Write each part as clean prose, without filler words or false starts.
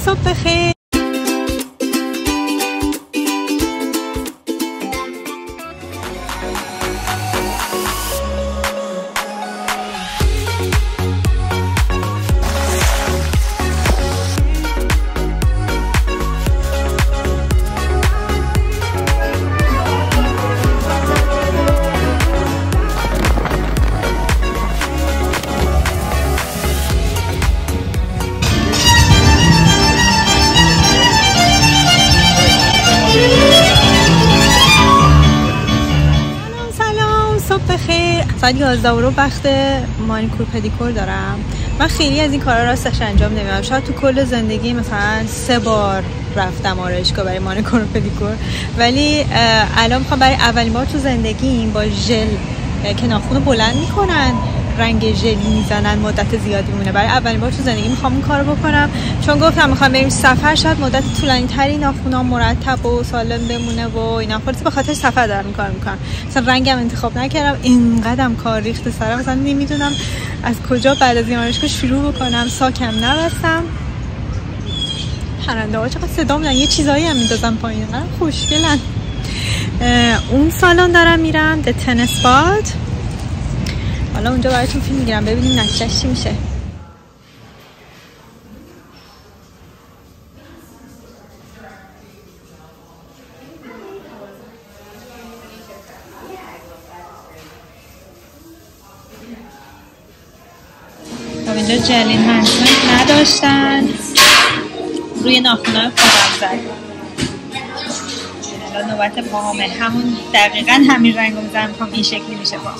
صبح بخیر. ساعت 11 رو وقت مانیکور پدیکور دارم. من خیلی از این کارا راستش انجام نمیدم. شاید تو کل زندگی مثلا 3 بار رفتم آرایشگاه برای مانیکور و پدیکور، ولی الان میخوام برای اولین بار تو زندگیم با ژل که ناخنو بلند میکنن، رنگ ژلی میزنن، مدت زیادی میمونه. برای اولین بار تو زندگی میخوام این کارو بکنم، چون گفتم میخوام بریم سفر، شاید مدت طولانی تری ناخنام مرتب و سالم بمونه و اینا. خلاص به خاطر سفر دارم این کارو میکنم. مثلا رنگم انتخاب نکردم، اینقدرم کار ریخت سرم، مثلا نمیدونم از کجا بعد از این آرایشگاه شروع بکنم. ساکم نبستم. پرنده ها چقدر صدا میدن، یه چیزایی هم میندازن پایین، خوشگلن. اون سالن دارم میرم، د تنس باد. حالا اونجا براتون فیلم میگیرم ببینیم نتیجهش چی میشه. اینجا جلین منسمنت نداشتن، روی ناخن‌های خودم زد. الان نوبت پاهامه، همون دقیقاً همین رنگو میزنم، میخوام این شکلی میشه با.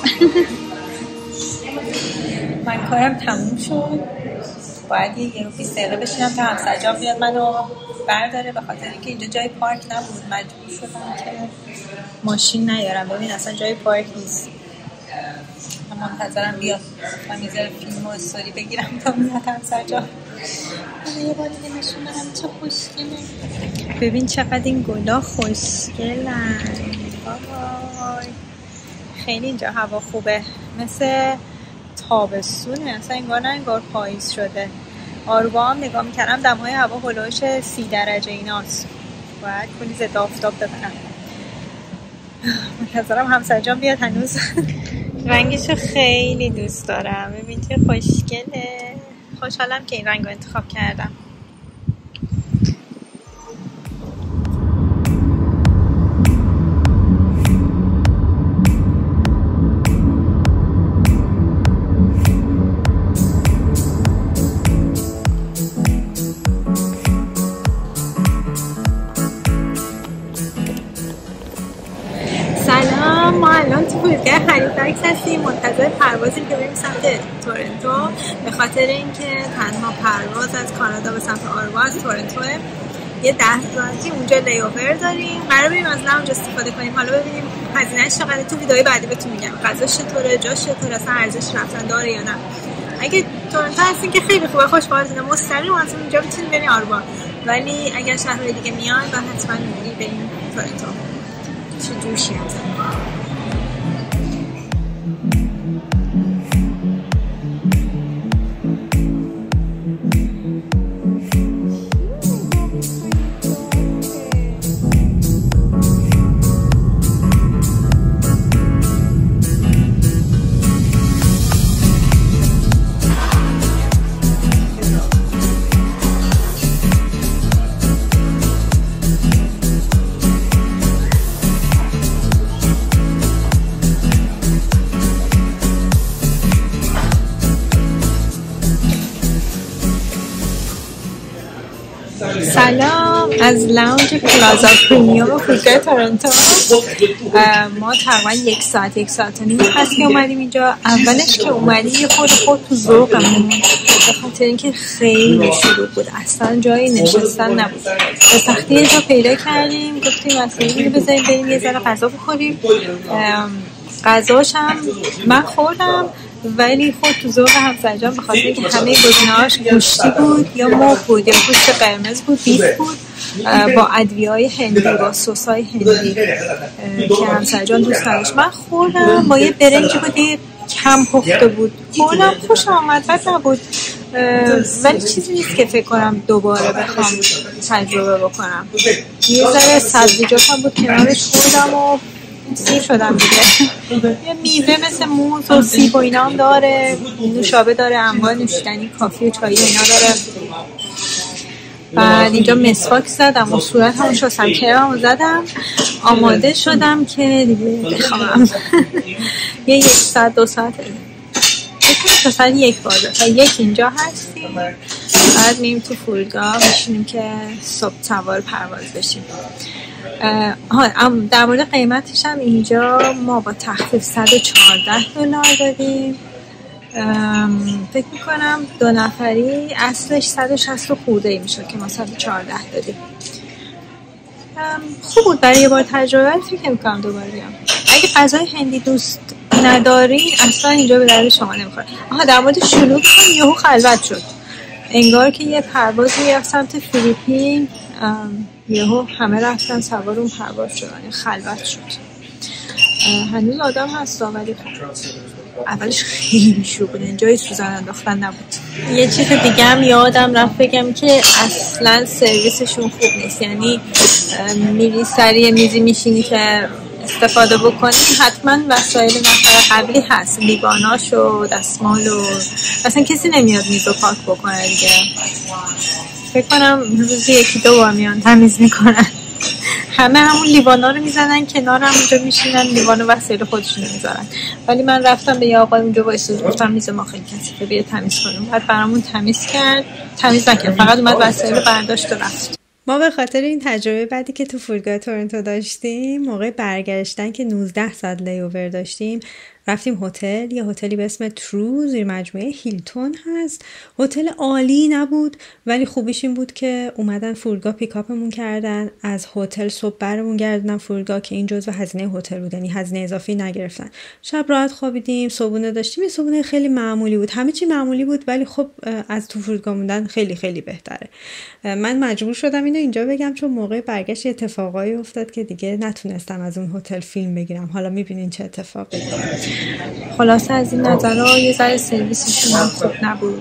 من کارم تموم شد، باید یه رو 20 دقیقه بشینم تا همسرجان بیاد منو برداره، به خاطر اینکه اینجا جای پارک نبود. مجبور شدم که ماشین نیارم. ببین اصلا جای پارک نیست. من منتظرم بیاد، من یه ذره فیلم و استوری بگیرم تا میاد همسرجان. یه بار دیگه نشون بدم چه خوشگله. ببین چقدر این گلا خوشگلن. بابای خیلی اینجا هوا خوبه، مثل تابستونه، اصلا انگار نه انگار پاییز شده. آروبا هم نگاه میکردم دمای هوا هلوش 30 درجه ایناست. باید کلی ضد آفتاب ببرم. منتظرم همسرجان بیاد. هنوز رنگشو خیلی دوست دارم. ببین چه خوشگله. خوشحالم که این رنگ رو انتخاب کردم. ما الان تو فرودگاه هالیفکس هستیم، منتظر پروازیم که بریم سمت تورنتو، به خاطر اینکه تنها پرواز از کانادا به سمت آرووا از تورنتوه. یه 10 ساعتی اونجا لی‌اوور داریم، قرار بریم از لاونج استفاده کنیم. حالا ببینیم هزینه‌اش چقدره. تو ویدیوهای بعدی بهتون میگم غذاش چطوره، جاش چطوره، اصلا ارزش رفتن داره یا نه. اگه تورنتو هستین که خیلی خوبه، خوش‌بازینه، مستقیم از اونجا میتونید برین آرووا، ولی اگر شهرهای دیگه میان و حتما بریم تورنتو. چه جوشی هست. سلام از لاونج پلازا پریمیوم فرودگاه تورنتو. ما تقریبا 1 ساعت و نیم هست که اومدیم اینجا. اولش که اومدیم یه خورد تو ذوقمون، به خاطر اینکه خیلی شلوغ بود، اصلا جایی نشستن نبود. به سختی یه جا پیدا کردیم، گفتیم وسایل رو بذاریم بریم یه ذره غذا بخوریم. غذاش هم من خوردم، ولی خود تو ذوق همسرجان، به خاطر اینکه همه گزینه‌هاش گوشتی بود یا مرغ بود یا گوشت قرمز بود، بیف بود با ادویه‌های هندی، با سس‌های هندی که همسرجان دوست داشت. من خوردم با یه برنجی بود کم پخته بود، خوردم، خوشم آمد، بد نبود. ولی چیزی نیست که فکر کنم دوباره بخوام تجربه بکنم. یه ذره سبزیجات هم بود کنارش خوردم و سیر شدم دیگه. یه میوه مثل موز و سیب و اینا هم داره، نوشابه داره، انواع نوشیدنی کافی و چایی اینا داره. بعد اینجا مسواک زدم و صورت همون شستم، کرممو زدم، آماده شدم که دیگه بخوام. یه 1 ساعت 2 ساعت تا ساعت 1 بار تا 1 اینجا هستیم. بعد میریم تو فرودگاه میشینیم که صبح سوار پرواز بشیم. در مورد قیمتش هم اینجا ما با تخفیف $114 دادیم. فکر میکنم 2 نفری اصلش 160 خورده ای میشد که ما 114 دادیم. خوب بود برای یه بار تجربه. فکر میکنم دوباره بیام. اگه غذای هندی دوست ندارین اصلا اینجا به درد شما نمیخوره. در مورد شلوغ هم یهو خلوت شد، انگار که یه پروازی میرفت سمت فیلیپین، یهو همه رفتن سوار اون پرواز شدن، خلوت شد. هنوز آدم هست ولی اولش خیلی شلوغ بود، جای سوزن انداختن نبود. یه چیز دیگه هم یادم رفت بگم که اصلا سرویسشون خوب نیست. یعنی میری سری میزی میشینی که استفاده بکنی، حتما وسایل نفر قبلی هست، لیواناش و دستمال و اصلا کسی نمیاد میزو پاک بکنه دیگه. فکر کنم روزی 1-2 بار میان تمیز میکنن. همه همون لیوانا رو میزنن کنار، همونجا میشینن لیوان و وسایل خودشون میذارن. ولی من رفتم به یه آقای اونجا وایساد، گفتم میز ما خیلی کثیفه، بیا تمیز کنیم. بعد برامون تمیز کرد، تمیز نکرد، فقط اومد وسایل رو برداشت و رفت. ما به خاطر این تجربه بعدی که تو فرودگاه تورنتو داشتیم، موقع برگشتن که 19 ساعت لی‌اوور داشتیم، رفتیم هتل. یه هتلی به اسم ترو زیر مجموعه هیلتون هست. هتل عالی نبود ولی خوبیش این بود که اومدن فرودگاه پیکاپمون کردن، از هتل صبح برمون گردوندن فرودگاه که این جزو هزینه هتل بود، یعنی هزینه اضافی نگرفتن. شب راحت خوابیدیم، صبحونه داشتیم. یه صبحونه خیلی معمولی بود، همه چی معمولی بود ولی خب از تو فرودگاه موندن خیلی خیلی بهتره. من مجبور شدم اینو اینجا بگم چون موقع برگشت اتفاقایی افتاد که دیگه نتونستم از اون هتل فیلم بگیرم. حالا میبینین چه اتفاقی. خلاصه از این نظرها یه ذره سرویسشون هم خوب نبود.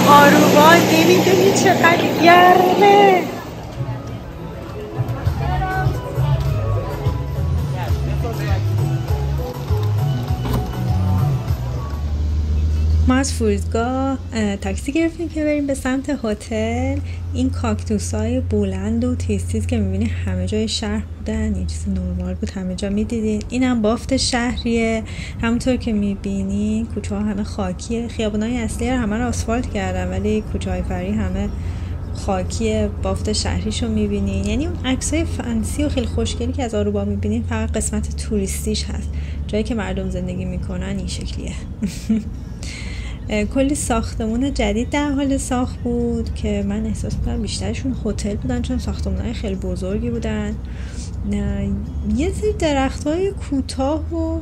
آروبا، نمیدونی چقدر گرمه. ما از فرودگاه تاکسی گرفتیم که بریم به سمت هتل. این کاکتوسای بلند و تیز که میبینی همه جای شهر بودن، یه چیز نرمال بود، همه جا میدیدین. این هم بافت شهریه، همونطور که میبینین کوچه ها همه خاکیه. خیابونای اصلی همه رو آسفالت کردن ولی کوچه های فرعی همه خاکیه. بافت شهریشو میبینین، یعنی اون عکسای فنسی و خیلی خوشگلی که از آروبا میبینین فقط قسمت توریستیش هست. جایی که مردم زندگی میکنن این شکلیه. کلی ساختمون جدید در حال ساخت بود که من احساس می‌کنم بیشترشون هتل بودن چون ساختمان‌های خیلی بزرگی بودن. یه سری درخت‌های کوتاه و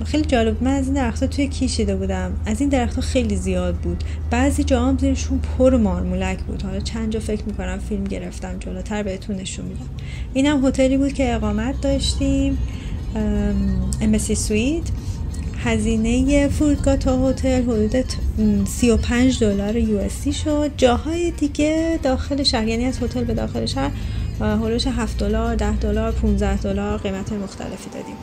خیلی جالب. من از این درخت‌ها توی کیش دیده بودم. از این درخت‌ها خیلی زیاد بود. بعضی جاها هم زیرشون پر مارمولک بود. حالا چند جا فکر می‌کنم فیلم گرفتم، جلوتر بهتون نشون میدم. اینم هتلی بود که اقامت داشتیم، امبسی سویت. هزینه فرودگاه تا هتل حدود $35 USD شد. جاهای دیگه داخل شهر، یعنی از هتل به داخل شهر، هولوش $7 $10 $15 قیمت مختلفی دادیم.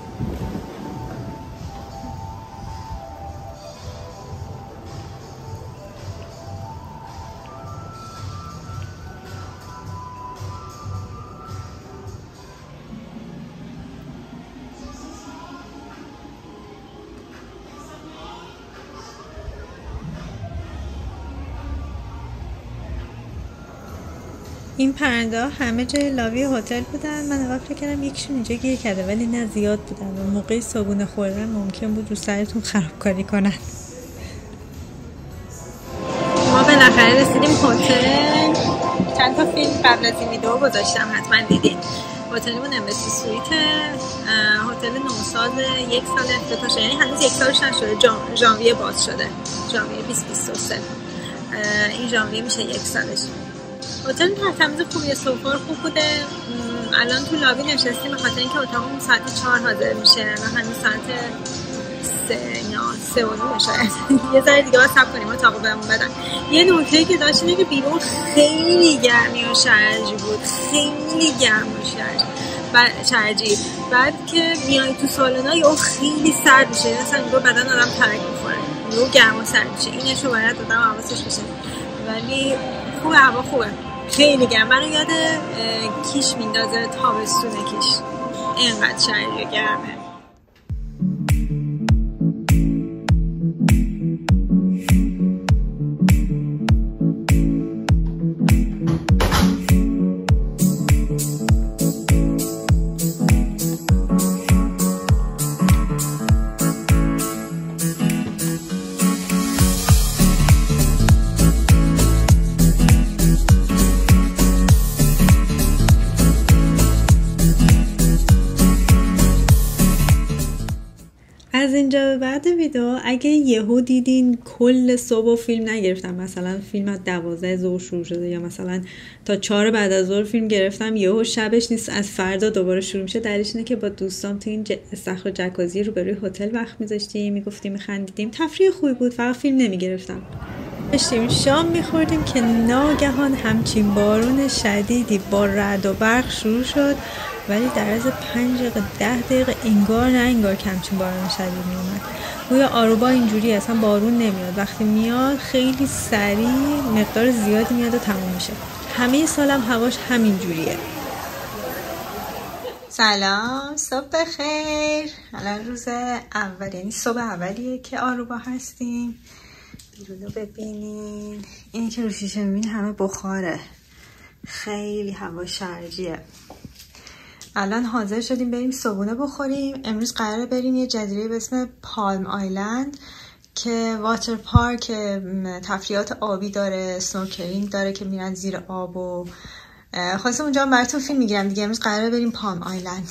این پرنده همه جای لاوی هتل بودن. من اول فکر کردم یکیشون اینجا گیر کرده، ولی نه، زیاد بودن و موقع صبحونه خوردن ممکن بود رو سرتون خرابکاری کنن. ما بالاخره رسیدیم هتل. چند تا فیلم قبل از این ویدیو گذاشتم، حتما دیدین. هتلمون امبسی سویت، هتل نوساز، 1 سال افتتاحش، یعنی هنوز 1 سالش نشده، ژانویه باز شده، ژانویه 2023. این ژانویه میشه 1 سالش. هتل تمیز خوبیه، سفره خوب بوده. الان تو لابی نشستیم به خاطر اینکه اتاقمون ساعت 4 حاضر میشه و هنوز ساعت 3 یا 3 و نیم شاید. یه ذره دیگه باید صبر کنیم اتاقو بهمون بدن. یه نکته که داشت اینه که بیرون خیلی گرمی و شرجی بود، خیلی گرم و شرجی. بعد که میای تو سالنا یا خیلی سرد میشه، اصلا میگه بدن آدم ترک میخوره، رو گرم و سرد میشه. اینشو باید آدم حواسش بشه. ولی خوبه، هوا خوبه، خیلی گرم. منو یاد کیش میندازه، تابستون کیش، اینقدر شرجی و گرمه. از اینجا به بعد ویدیو اگه یهو دیدین کل صبح فیلم نگرفتم، مثلا فیلم از 12 ظهر شروع شده یا مثلا تا 4 بعد از ظهر فیلم گرفتم، یهو شبش نیست، از فردا دوباره شروع میشه، دلیلش اینه که با دوستام تو این استخر جکوزی روبروی هتل وقت میذاشتیم، میگفتیم، میخندیدیم، تفریح خوبی بود، فقط فیلم نمیگرفتم. داشتیم شام میخوردیم که ناگهان همچین بارون شدیدی با رعد و برق شروع شد، ولی در از 5 دقیقه 10 دقیقه انگار که همچین بارون شدید میومد. گویا آروبا اینجوری اصلا بارون نمیاد، وقتی میاد خیلی سریع مقدار زیادی میاد و تموم میشه. همه سالم هواش همین جوریه. سلام، صبح بخیر. الان روز اول، یعنی صبح اولیه که آروبا هستیم. بیرونو ببینین، اینی که رو شیشه میبینی همه بخاره، خیلی هوا شرجیه. الان حاضر شدیم بریم صبحونه بخوریم. امروز قراره بریم یه جزیره به اسم پالم آیلند که واتر پارک، تفریحات آبی داره، سنورکلینگ داره که میرن زیر آب و خواستم اونجا براتون فیلم میگیرم دیگه. امروز قراره بریم پالم آیلند.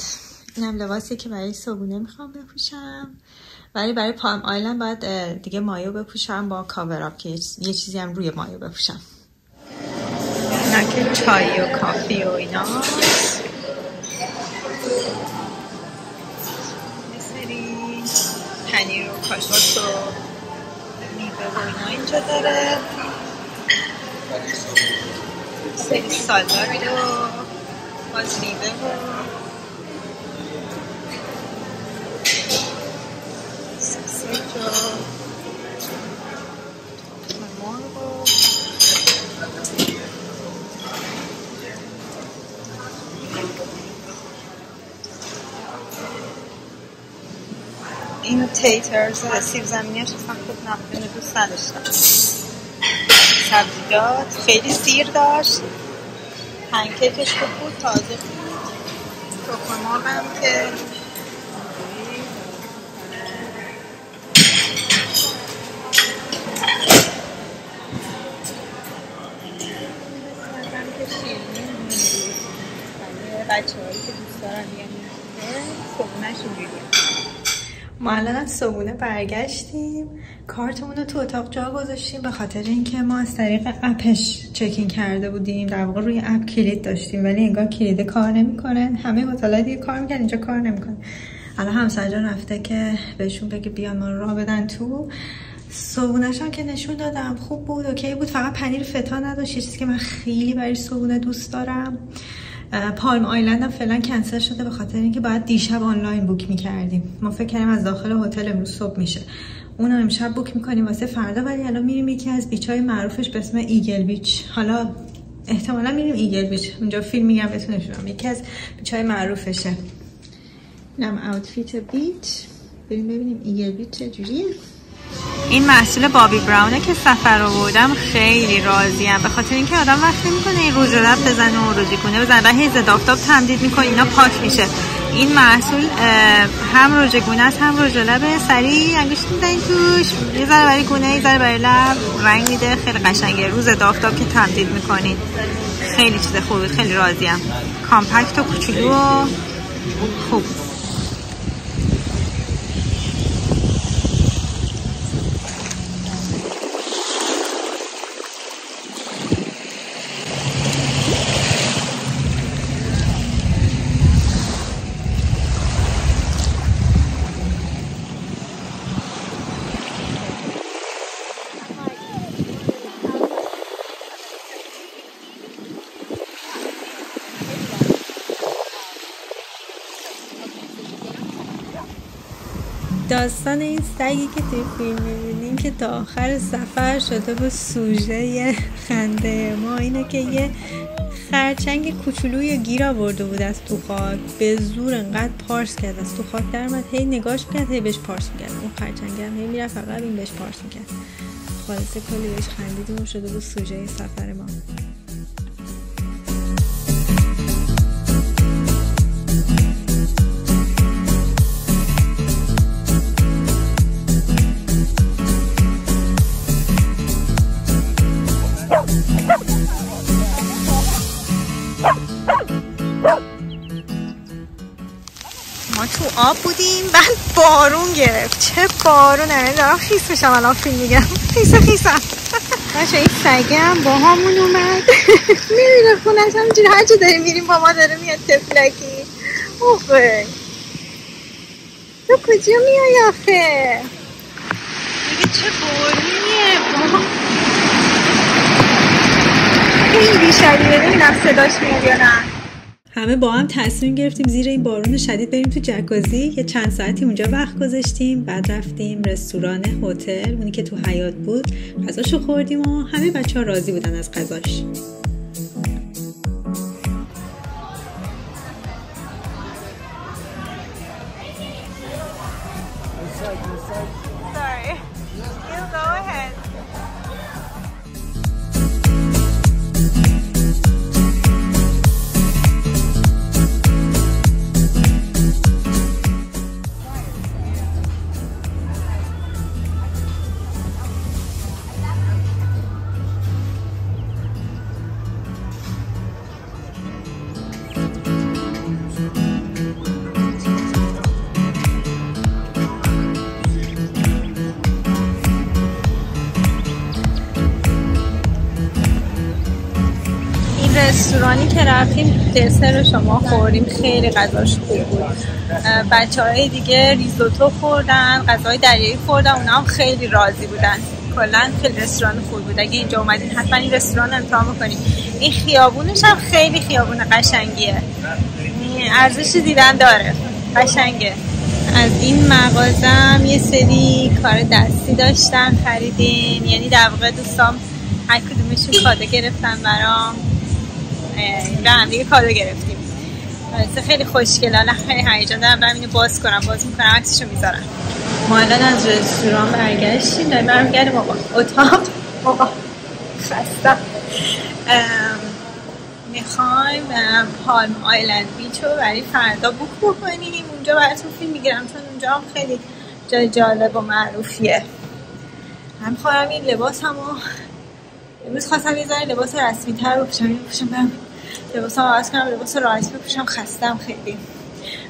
اینم لباسیه که برای صبحونه میخوام بپوشم، ولی برای پالم آیلند باید دیگه مایو بپوشم با کاور اپ که یه چیزی هم روی مایو بپوشم. نه که چای و کافی و اینا، پنیر و کاشوت و میوه و اینا اینجا داره، سری سالاد و باز میوه و ساسیج و مرغ و اینو تیترز سیب زمینیش اصلا خوب نبود، دوست نداشتم. سبزیجات خیلی سیر داشت، پنکیکش خوب بود، تازه بود. تخم مرغ هم که بچه هایی که دوست دارن میگن صبحونه‌ش اینجوریه. ما الان از صبحونه برگشتیم، کارتمون رو تو اتاق جا گذاشتیم به خاطر اینکه ما از طریق اپش چکین کرده بودیم. در واقع روی اپ کلید داشتیم ولی انگار کلید کار نمیکنه. همه هتل‌ها دیگه کار میکنن، اینجا کار نمیکنه. الان همسر جان رفته که بهشون بگه بیان ما رو راه بدن تو. صبحونه‌شون که نشون دادم، خوب بود، اوکی بود، فقط پنیر فتا نداشت، چیزی که من خیلی برای صبحونه دوست دارم. پالم آیلند هم فعلا کنسل شده به خاطر اینکه باید دیشب آنلاین بوک میکردیم. ما فکر کردیم از داخل هتل امروز صبح میشه، اونو امشب بوک میکنیم واسه فردا، ولی الان میریم یکی از بیچ‌های معروفش به اسم ایگل بیچ. حالا احتمالا میریم ایگل بیچ، اونجا فیلم میگم بهتون نشونم، یکی از بیچ‌های معروفشه. اینم آوتفیت بیچ، بریم ببینیم ایگل بیچ چجوریه. این محصول بابی براونه که سفر آوردم خیلی راضیم، به خاطر اینکه آدم وقتی میکنه این روز لب بزنه و روزیگونه بزنه و هی ضد آفتاب تمدید میکنه اینا پاک میشه. این محصول هم روزگونه است هم روز لبه، سریع انگشت میزنید توش، یه ذره برای گونه یه ذره برای لب، رنگ میده، خیلی قشنگه. روز ضد آفتاب که تمدید میکنید خیلی چیز خوبه، خیلی راضیم. کامپکت و کوچولو و خوب. داستان این سگی که توی فیلم می‌بینیم که تا آخر سفر شده بود سوژه خنده ما اینه که یه خرچنگ کوچولوی گیر آورده بود از تو خاک، به زور انقدر پارس کرد از تو خاک در اومد، هی نگاش کرد هی بهش پارس می‌کرد، اون خرچنگ هم هی میرفت فقط این بهش پارس می‌کرد. خلاصه کلی بهش خندیدیم و شده بود سوژه سفر ما. ما تو آب بودیم بعد بارون گرفت، چه بارونه، دارم خیس میشم الان فیلم میگم، خیسم بچه. این سگه هم با همون اومد میبینه خونش همینجوری هر جا داریم میریم با ما داره میاد تفلکی. اوه تو کجا میای آخه؟ میگه چه بارونیه، خیلی شدیده، نمیدونم صداش میاد یا نه. همه با هم تصمیم گرفتیم زیر این بارون شدید بریم تو جکوزی، یه چند ساعتی اونجا وقت گذاشتیم، بعد رفتیم رستوران هتل اونی که تو حیاط بود، غذاشو خوردیم و همه بچه‌ها راضی بودن از غذاش. Sorry. You go ahead. رستورانی که رفتیم دسر رو شما خوردیم، خیلی غذاش خوب بود. بچه‌های دیگه ریزوتو خوردن، غذای دریایی خوردن، اونا هم خیلی راضی بودن. کلا خیلی رستوران خوب بود. اگه اینجا اومدین حتما این رستوران امتحان بکنید. این خیابونش هم خیلی خیابون قشنگیه، ارزش دیدن داره، قشنگه. از این مغازه یه سری کار دستی داشتن خریدیم، یعنی در واقع دوستام هر کدومشون کادو گرفتن برام، به هم دیگه کادو گرفتیم. خیلی خوشگلانه، خیلی هیجان دارم برم اینو باز میکنم عکسشو میذارم. ما الان از رستوران برگشتیم، داریم برمیگردیم اتاق. خستم. میخوایم پالم آیلند بیچ رو برای فردا بوک بکنیم، اونجا براتون فیلم میگیرم چون اونجا هم خیلی جای جالب و معروفیه. من خواهم این لباس همو امروز خواستم یه ذره لباس رسمی تر بپوشم، برم لباسم عوض کنم، لباس راحتی بپوشم، خستم خیلی.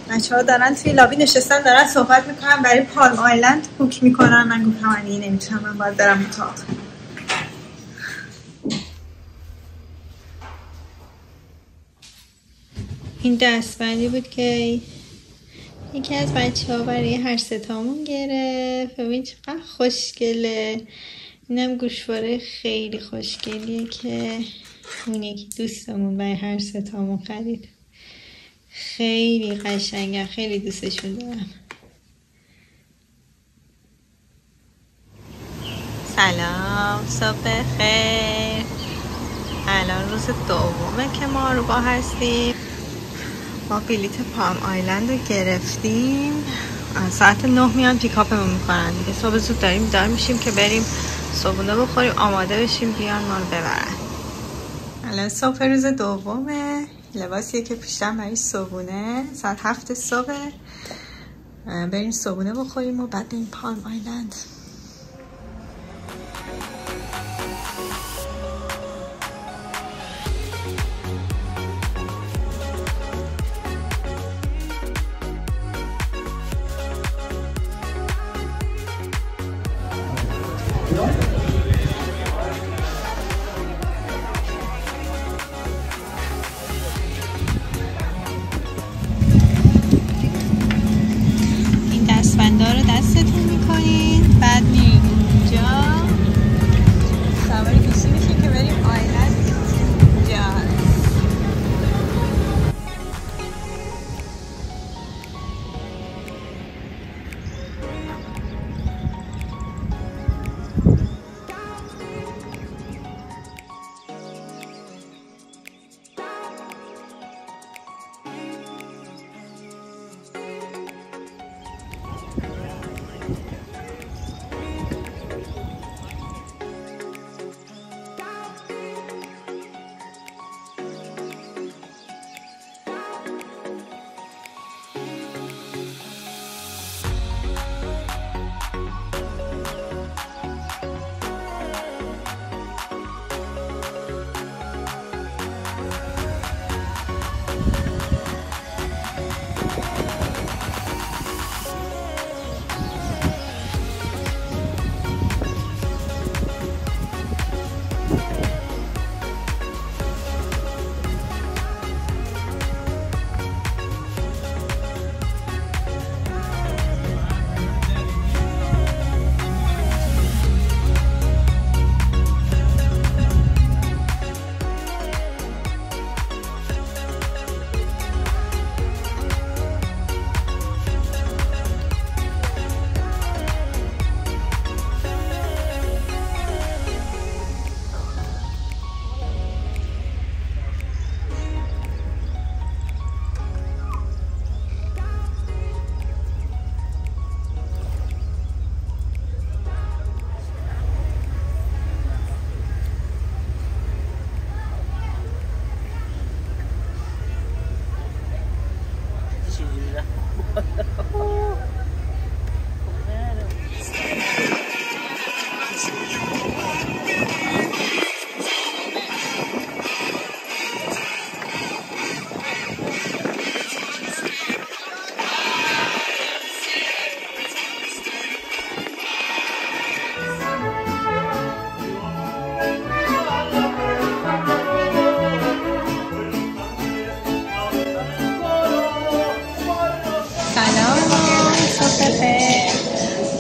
بچه‌ها دارن توی لابی نشستن دارن صحبت میکنن برای پالم آیلند بوک میکنن. من گفتم من دیگه نمیتونم، من باید برم اتاق. این دستبندی بود که یکی از بچه‌ها برای هر ستامون گرفت. ببین چقدر خوشگله. اینم گوشواره خیلی خوشگلیه که اون یکی دوستمون برای هر ستامون خرید. خیلی قشنگه، خیلی دوستشون دارم. سلام، صبح خیر. الان روز دومه که ما اروپا هستیم. ما بلیت پالم آیلند رو گرفتیم، ساعت 9 میان پیکاپمون میکنن دیگه. صبح زود داریم بیدار میشیم که بریم صبحونه بخوریم، آماده بشیم بیان ما رو ببرن. الان صبح روز دومه، لباسیه که پیشتم برای صبحونه. ساعت 7 صبح بریم صبحونه بخوریم و بعد بریم پالم آیلند. این دستبنده رو دستتون میکنین، بعد میرین اونجا سوار کشتی میشین که بریم آیلند اینجا.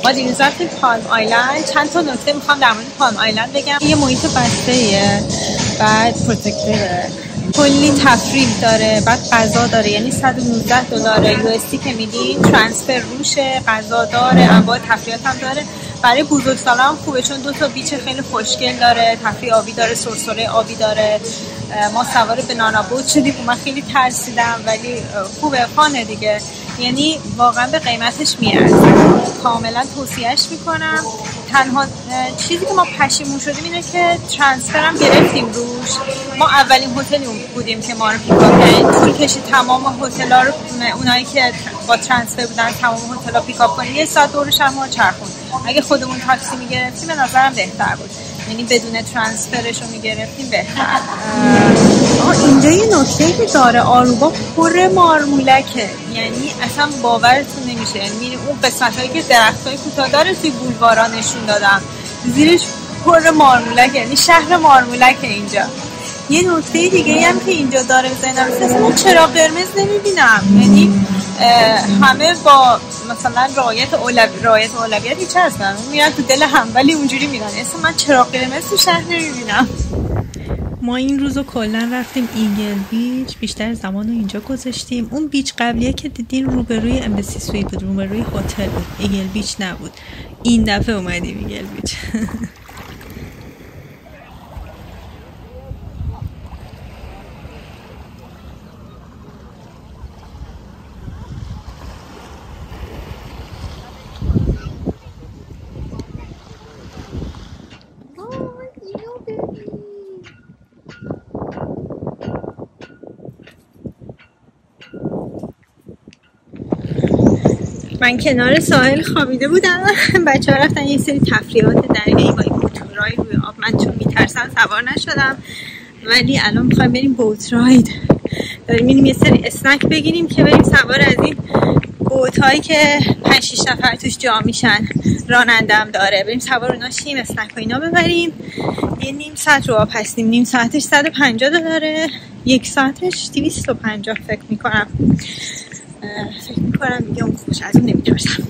ما دیروز رفتیم پالم آیلند. چند تا نکته میخوام در مورد پالم آیلند بگم. یه محیط بسته‌ایه، بعد پروتکتیوه، کلی تفریح داره، بعد غذا داره، یعنی $119 USD که میدین ترانسفر روشه، غذا داره، انواع تفریحات هم داره. برای بزرگسالان هم خوبه چون 2 تا بیچ خیلی خوشگل داره، تفریح آبی داره، سرسره آبی داره. ما سوار بنانا بوت شدیم، من خیلی ترسیدم ولی خوبه، فانه دیگه، یعنی واقعا به قیمتش میارزه. کاملا توصیهش میکنم. تنها چیزی که ما پشیمون شدیم اینه که ترانسفر هم گرفتیم روش. ما اولین هتلی بودیم که ما رو پیکاپ کردن، طول کشید تمام هتل‌ها رو، اونایی که با ترانسفر بودن تمام هتل‌ها پیکاپ کنیم. 1 ساعت دور شهر ما چرخوند. اگه خودمون تاکسی میگرفتیم به نظرم بهتر بود، یعنی بدون ترانسفرش رو میگرفتیم بهتر. اینجا یه نکته که داره، آروبا پر مارمولکه، یعنی اصلا باورتون نمیشه. یعنی اون قسمتایی که درختای کوتاه داره توی بولوارا نشون دادم، زیرش پر مارمولکه، یعنی شهر مارمولکه اینجا. یه نکته دیگه هم که اینجا داره بزنم، من چراغ قرمز نمیبینم، یعنی همه با مثلا رعایت اولویت هیچ هستن، میرن تو دل هم ولی اونجوری میرن. اصلا من چراغ قرمز تو شهر نمیبینم. ما این روزو کلا رفتیم ایگل بیچ، بیشتر زمان رو اینجا گذاشتیم. اون بیچ قبلیه که دیدین روبروی امبسی سویت بود، روبروی هتل بود، ایگل بیچ نبود. این دفعه اومدیم ایگل بیچ. من کنار ساحل خوابیده بودم. بچه ها رفتن یه سری تفریحات دریا با این موتورای روی آب. من چون میترسم سوار نشدم، ولی الان میخوایم بریم بوت راید. داریم میریم یه سری اسنک بگیریم که بریم سوار از این بوت هایی که 5-6 نفر توش جا میشن، راننده هم داره، بریم سوار اونا شیم، اسنک ها اینا ببریم. یه نیم ساعت رو آب هستیم. نیم ساعتش $150، 1 ساعتش 250 فکر میکنم دیگه. اون خوش از اون نمیترسم.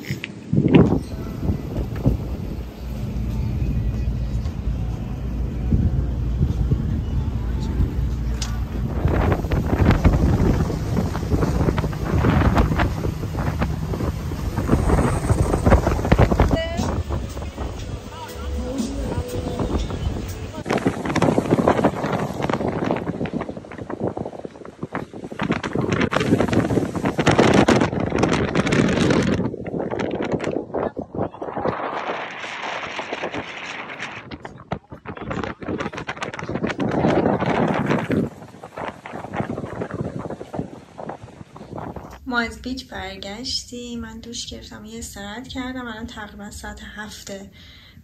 ما از بیچ برگشتیم، من دوش گرفتم، یه استراحت کردم. الان تقریبا ساعت 7.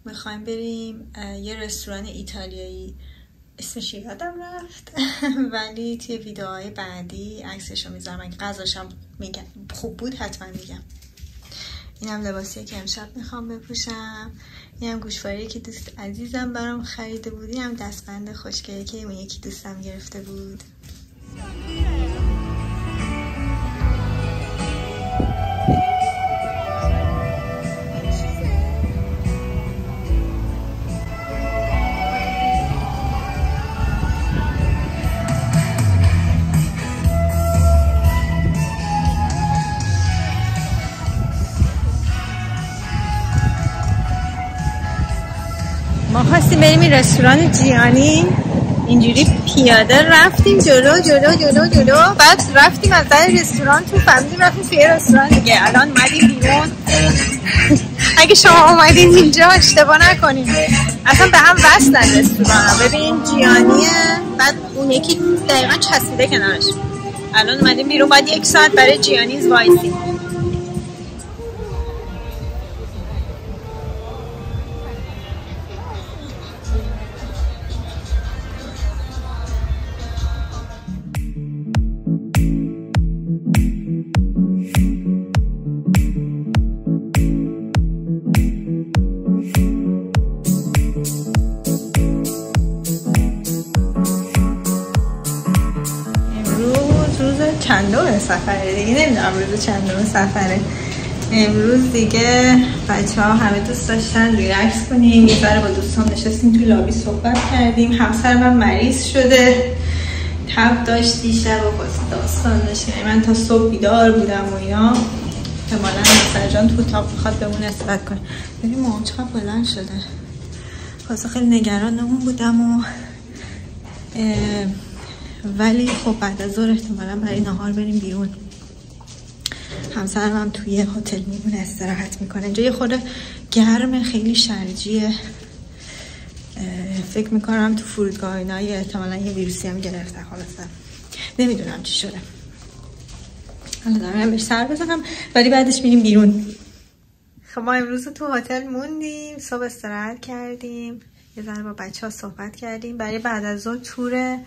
میخوایم بریم یه رستوران ایتالیایی، اسمش یادم رفت ولی توی ویدیوهای بعدی عکسشو میذارم. اگه غذاشم میگم خوب بود حتما میگم. اینم لباسیه که امشب میخوام بپوشم. اینم گوشواره که دوست عزیزم برام خریده بود. اینم دستبند خوشگلی که اون یکی دوستم گرفته بود. ما خواستیم بریم این رستوران جیانی، اینجوری پیاده رفتیم جلو جلو جلو جلو، بعد رفتیم از در رستوران تو، فهمیدیم رفتیم توی رستوران دیگه. الان اومدیم بیرون. اگه شما اومدین اینجا اشتباه نکنیم، اصلا به هم وصلن رستوران ها. ببین جیانیه، بعد اون یکی دقیقا چسبیده کنارش. الان اومدیم بیرون، بعد 1 ساعت برای جیانیز وایسیم. چندم سفره دیگه، نمیدونم روز چندم سفره. امروز دیگه بچه ها همه دوست داشتن ریلکس کنیم، یه ذره با دوستان نشستیم تو لابی صحبت کردیم. همسر من مریض شده، تب داشت دیشب و داستان داشت، من تا صبح بیدار بودم و اینا. احتمالا همسر جان تو اتاق بخواد بهمون استراحت کنه. ببین مامان چقدر بلند شده. واسه خیلی نگرانمون بودم و ولی خب بعد از ظهر احتمالا برای نهار بریم بیرون. همسرم هم توی هتل میمونه استراحت میکنه. اینجا یه خورده گرم، خیلی شرجیه. فکر میکنم تو فرودگاه اینا احتمالا یه ویروسی هم گرفته. خلاصه نمیدونم چی شده. حالا دارم بهش سر بزنم ولی بعدش میریم بیرون. خب ما امروز تو هتل موندیم، صبح استراحت کردیم، یه ذره با بچه ها صحبت کردیم. برای بعد از ظهر تور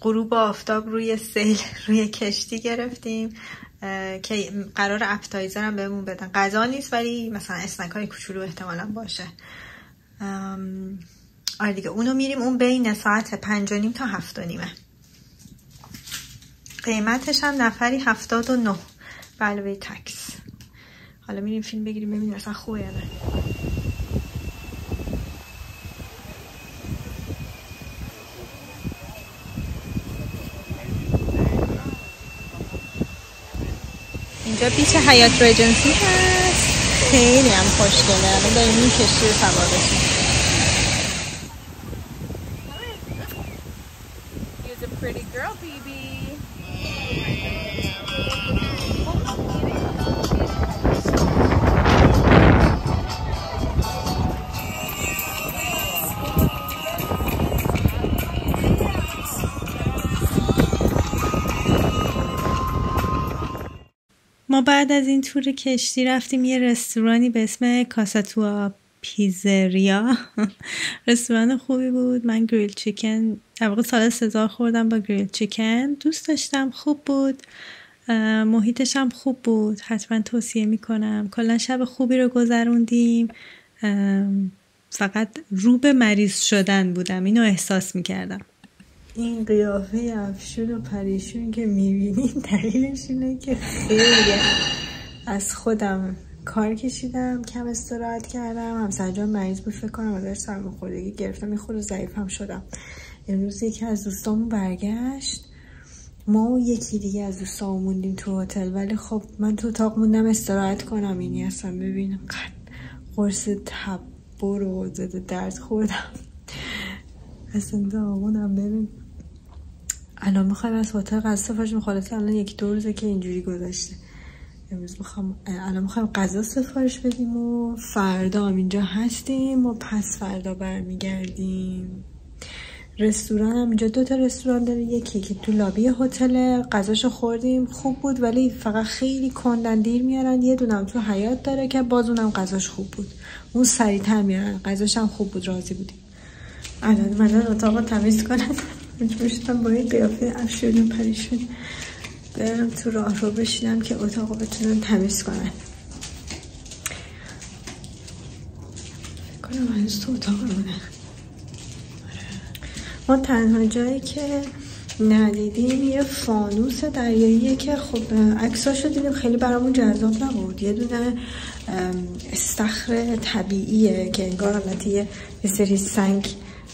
غروب آفتاب روی سیل روی کشتی گرفتیم که قرار اپتایزر هم بهمون بدن. غذا نیست ولی مثلا اسنک های کوچولو احتمالا باشه. آره دیگه اونو میریم. اون بین ساعت 5:30 تا 7:30. قیمتش هم نفری 79 به علاوه تکس. حالا میریم فیلم بگیریم ببینیم اصلا خوبه یا نه. اینجا بیچ حیات ریجنسی هست، خیلی هم خوشگله. الان داریم این کشتی رو سوار بشیم. ما بعد از این تور کشتی رفتیم یه رستورانی به اسم کاساتوا پیزریا. رستوران خوبی بود. من گریل چیکن در واقع سالاد سزار خوردم با گریل چیکن، دوست داشتم، خوب بود، محیطش هم خوب بود، حتما توصیه میکنم. کلا شب خوبی رو گذروندیم. فقط رو به مریض شدن بودم، اینو احساس میکردم. این قیافه افشون و پریشون که میبینین دلیلش اینه که خیلی از خودم کار کشیدم، کم استراحت کردم. همسرجان مریض بود فکر کنم، ازش سرماخوردگی گرفتم، یه خورده ضعیفم شدم. امروز یکی از دوستامون برگشت، ما و یکی دیگه از دوستامون موندیم تو هتل، ولی خب من تو اتاق موندم استراحت کنم. اینی اصلا ببین قرص تب برو ضد درد خوردم. اصلا دامونم ببین الان میخوایم از هتل غذا سفارش میخواد. الان 1-2 روزه که اینجوری گذاشته. امروز الان میخوایم غذا سفارش بدیم و فردا هم اینجا هستیم و پس فردا برمیگردیم. رستوران هم اینجا 2 تا رستوران داره، یکی که تو لابی هتل غذاشو خوردیم خوب بود ولی فقط خیلی کندن دیر میارن، یه دونم تو حیاط داره که باز اونم غذاش خوب بود، اون سریع‌تر میارن، غذاش هم خوب بود، راضی بودیم. الان من اتاقو تمیز کنم، مجبور شدم با این قیافه افشون و پریشون برم تو راه رو بشینم که اتاقو بتونن تمیز کنن. فکر کنم هنوز تو اتاق مونه. ما تنها جایی که ندیدیم یه فانوس دریاییه که خب عکساشو دیدیم، خیلی برامون جذاب نبود. یه دونه استخر طبیعیه که انگار البته یه سری سنگ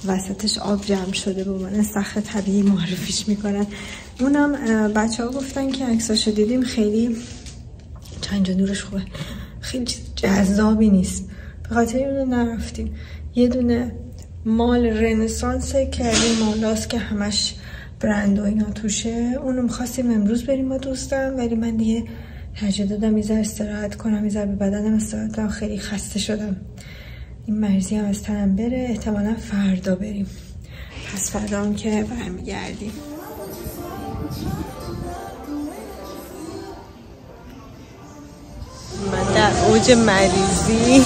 وسطش آب جمع شده، به عنوان استخر طبیعی معرفیش میکنن. اونم بچه ها گفتن که عکساشو دیدیم خیلی چند نورش خوبه، خیلی جذابی نیست، به خاطر اونو نرفتیم. یه دونه مال رنسانسه که این مالاست که همش برند و اینا توشه، اونو میخواستیم امروز بریم با دوستم ولی من دیگه ترجیح دادم یه ذره استراحت کنم، یه ذره به بدنم استراحت کنم، خیلی خسته شدم. این مریضی هم از تنم بره، احتمالا فردا بریم، پس فردا هم که برمیگردیم. من در اوج مریضی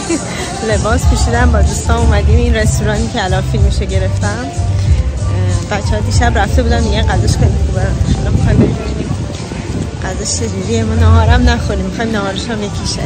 لباس پوشیدم، با دوستان اومدیم این رستورانی که الان فیلمشو گرفتم. بچه ها دیشب رفته بودن میگن غذاش خیلی خوبه، الان میخوایم بریم ببینیم غذاش چجوریه. ما نهارم نخوریم، میخوایم نهارش هم یکیشه.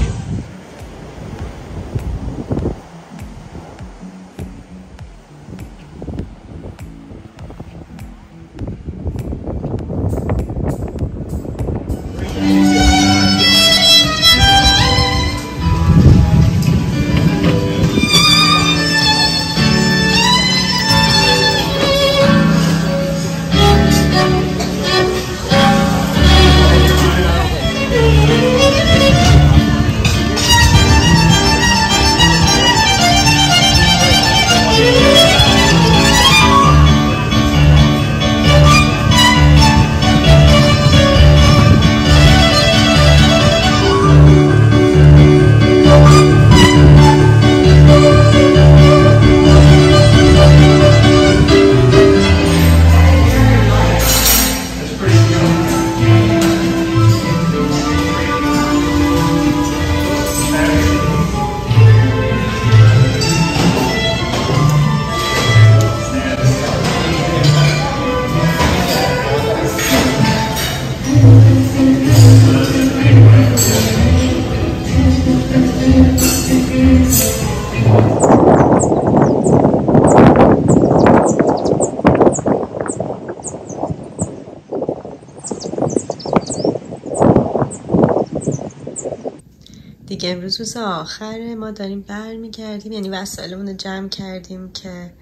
دیگه امروز روز آخر ما داریم برمیگردیم، یعنی وسایلمون رو جمع کردیم که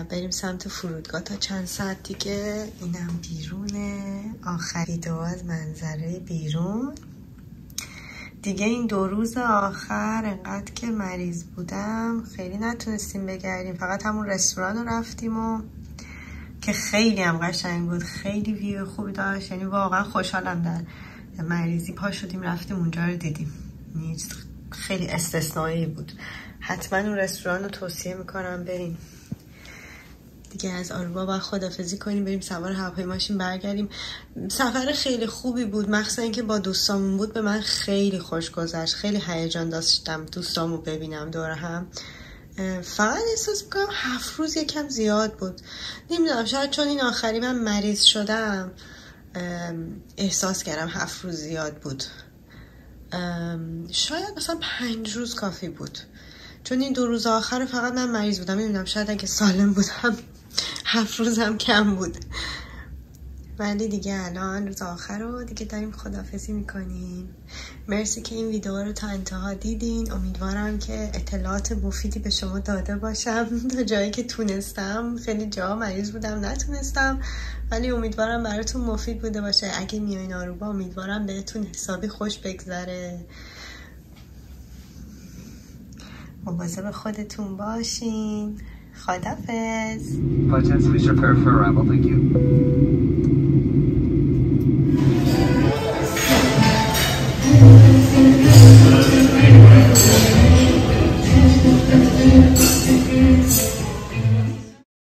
بریم سمت فرودگاه تا چند ساعت دیگه. اینم بیرونه، آخری ویدیو از منظره بیرون. دیگه این 2 روز آخر انقدر که مریض بودم خیلی نتونستیم بگردیم، فقط همون رستوران رو رفتیم و که خیلی هم قشنگ بود، خیلی ویو خوبی داشت، یعنی واقعا خوشحالم در مریضی پا شدیم رفتیم اونجا رو دیدیم. خیلی استثنایی بود، حتما اون رستوران رو توصیه میکنم بریم. دیگه از آروبا باید خدافزی کنیم، بریم سوار هواپیما ماشین برگردیم. سفر خیلی خوبی بود، مخصوصا اینکه با دوستامون بود. به من خیلی خوش گذشت، خیلی هیجان داشتم دوستامو ببینم دور هم. فقط احساس میکنم 7 روز یکم زیاد بود. نمیدونم، شاید چون این آخری من مریض شدم احساس کردم 7 روز زیاد بود. شاید مثلا 5 روز کافی بود، چون این 2 روز آخر فقط من مریض بودم. نمیدونم، شاید اگه سالم بودم 7 روز هم کم بود. ولی دیگه الان روز آخر رو دیگه داریم خداحافظی میکنیم. مرسی که این ویدیو رو تا انتها دیدین. امیدوارم که اطلاعات مفیدی به شما داده باشم تا جایی که تونستم. خیلی جا مریض بودم نتونستم، ولی امیدوارم براتون مفید بوده باشه. اگه میایین آروبا امیدوارم بهتون حسابی خوش بگذره. مواظب خودتون باشین. خداحافظ. Please prepare for arrival. Thank you.